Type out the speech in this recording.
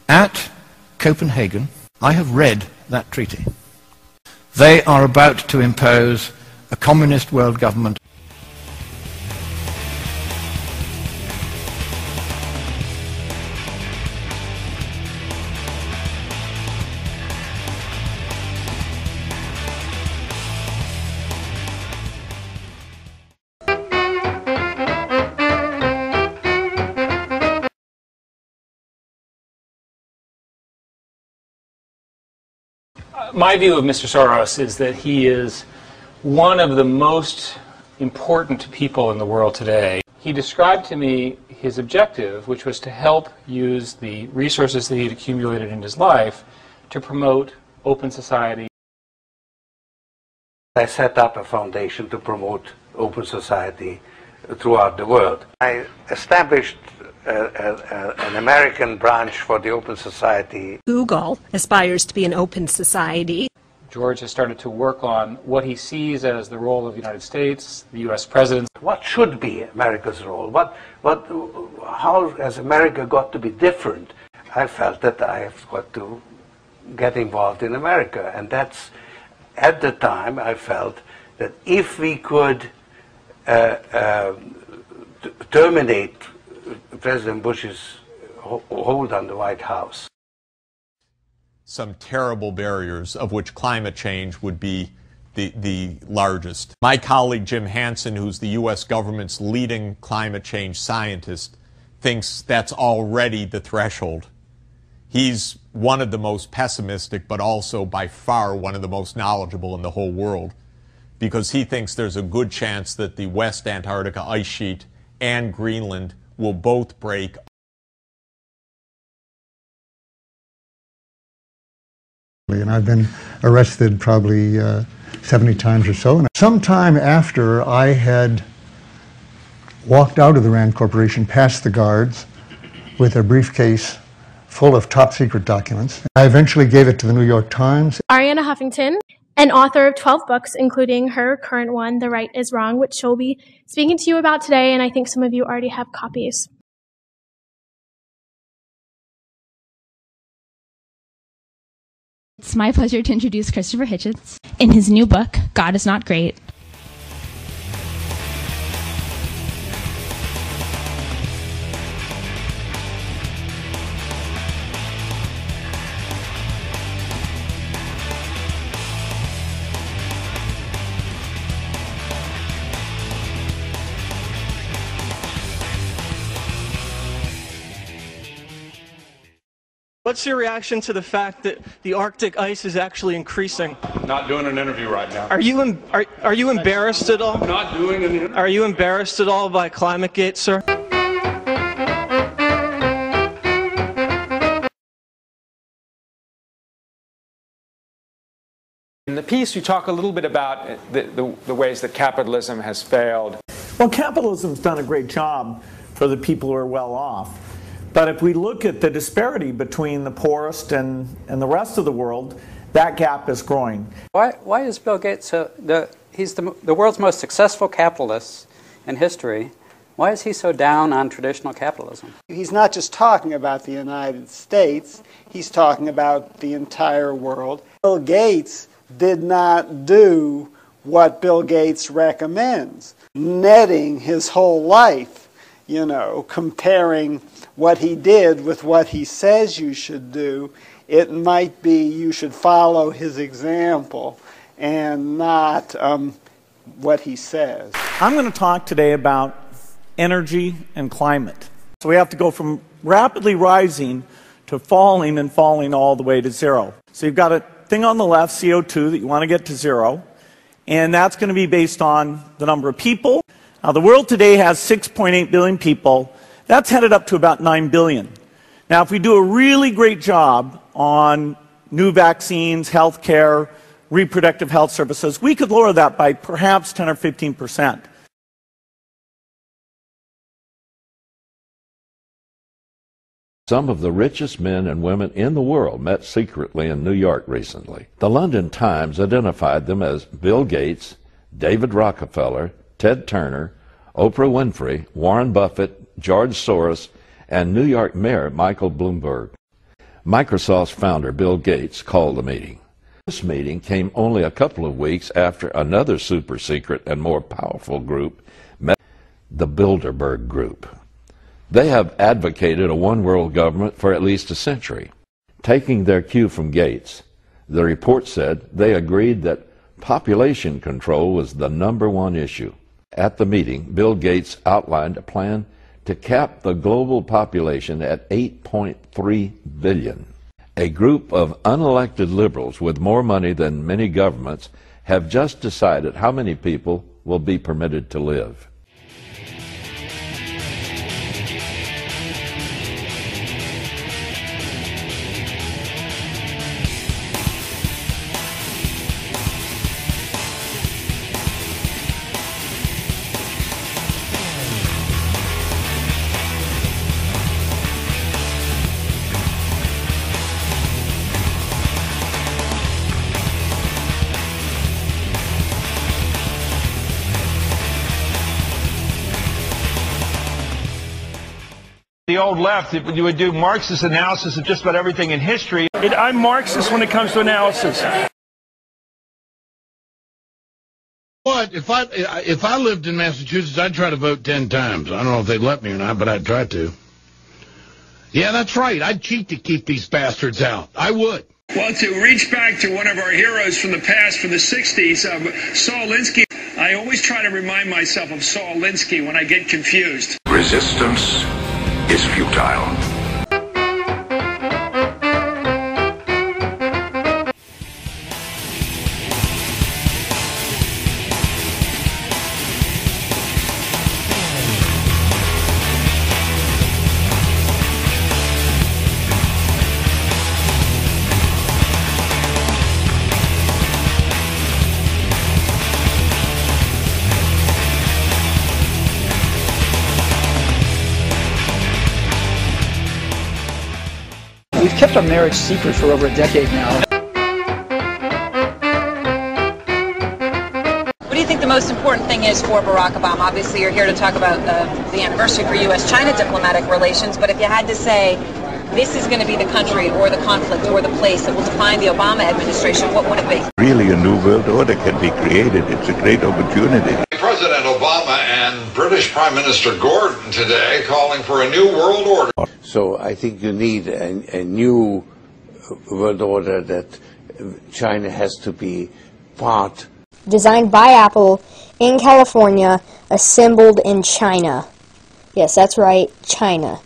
At Copenhagen, I have read that treaty. They are about to impose a communist world government. My view of Mr. Soros is that he is one of the most important people in the world today. He described to me his objective, which was to help use the resources that he had accumulated in his life to promote open society. I set up a foundation to promote open society throughout the world. I established an American branch for the Open Society. Google aspires to be an open society. George has started to work on what he sees as the role of the United States, the U.S. president. What should be America's role? How has America got to be different? I felt that I have got to get involved in America, and that's, at the time, I felt that if we could terminate President Bush's hold on the White House. Some terrible barriers, of which climate change would be the largest. My colleague Jim Hansen, who's the U.S. government's leading climate change scientist, thinks that's already the threshold. He's one of the most pessimistic, but also by far one of the most knowledgeable in the whole world, because he thinks there's a good chance that the West Antarctica ice sheet and Greenland will both break. And I've been arrested probably 70 times or so. And sometime after I had walked out of the Rand Corporation, past the guards, with a briefcase full of top secret documents, I eventually gave it to the New York Times. Arianna Huffington, an author of 12 books, including her current one, The Right is Wrong, which she'll be speaking to you about today, and I think some of you already have copies. It's my pleasure to introduce Christopher Hitchens in his new book, God is Not Great. What's your reaction to the fact that the Arctic ice is actually increasing? Not doing an interview right now. Are you embarrassed at all? Not doing an interview. Are you embarrassed at all by ClimateGate, sir? In the piece, you talk a little bit about the ways that capitalism has failed. Well, capitalism's done a great job for the people who are well off. But if we look at the disparity between the poorest and the rest of the world, that gap is growing. Why is Bill Gates he's the world's most successful capitalist in history? Why is he so down on traditional capitalism? He's not just talking about the United States, he's talking about the entire world. Bill Gates did not do what Bill Gates recommends, netting his whole life, you know, comparing what he did with what he says you should do. It might be you should follow his example and not what he says. I'm going to talk today about energy and climate. So we have to go from rapidly rising to falling and falling all the way to zero. So you've got a thing on the left, CO2, that you want to get to zero, and that's going to be based on the number of people. Now the world today has 6.8 billion people. That's headed up to about 9 billion. Now, if we do a really great job on new vaccines, healthcare, reproductive health services, we could lower that by perhaps 10 or 15%. Some of the richest men and women in the world met secretly in New York recently. The London Times identified them as Bill Gates, David Rockefeller, Ted Turner, Oprah Winfrey, Warren Buffett, George Soros, and New York Mayor Michael Bloomberg. Microsoft's founder, Bill Gates, called the meeting. This meeting came only a couple of weeks after another super-secret and more powerful group met, the Bilderberg Group. They have advocated a one-world government for at least a century. Taking their cue from Gates, the report said they agreed that population control was the #1 issue. At the meeting, Bill Gates outlined a plan to cap the global population at 8.3 billion. A group of unelected liberals with more money than many governments have just decided how many people will be permitted to live. The old left, you would do Marxist analysis of just about everything in history. I'm Marxist when it comes to analysis. What if I lived in Massachusetts, I'd try to vote 10 times. I don't know if they'd let me or not, but I'd try to. Yeah, that's right. I'd cheat to keep these bastards out. I would. Well, to reach back to one of our heroes from the past, from the 60s, Saul Alinsky, I always try to remind myself of Saul Alinsky when I get confused. Resistance is futile. We've kept our marriage secret for over a decade now. What do you think the most important thing is for Barack Obama? Obviously, you're here to talk about the anniversary for U.S.-China diplomatic relations, but if you had to say this is going to be the country or the conflict or the place that will define the Obama administration, what would it be? Really, a new world order can be created. It's a great opportunity. President Obama and British Prime Minister Gordon today calling for a new world order. So I think you need a new world order that China has to be part. Designed by Apple in California, assembled in China. Yes, that's right, China.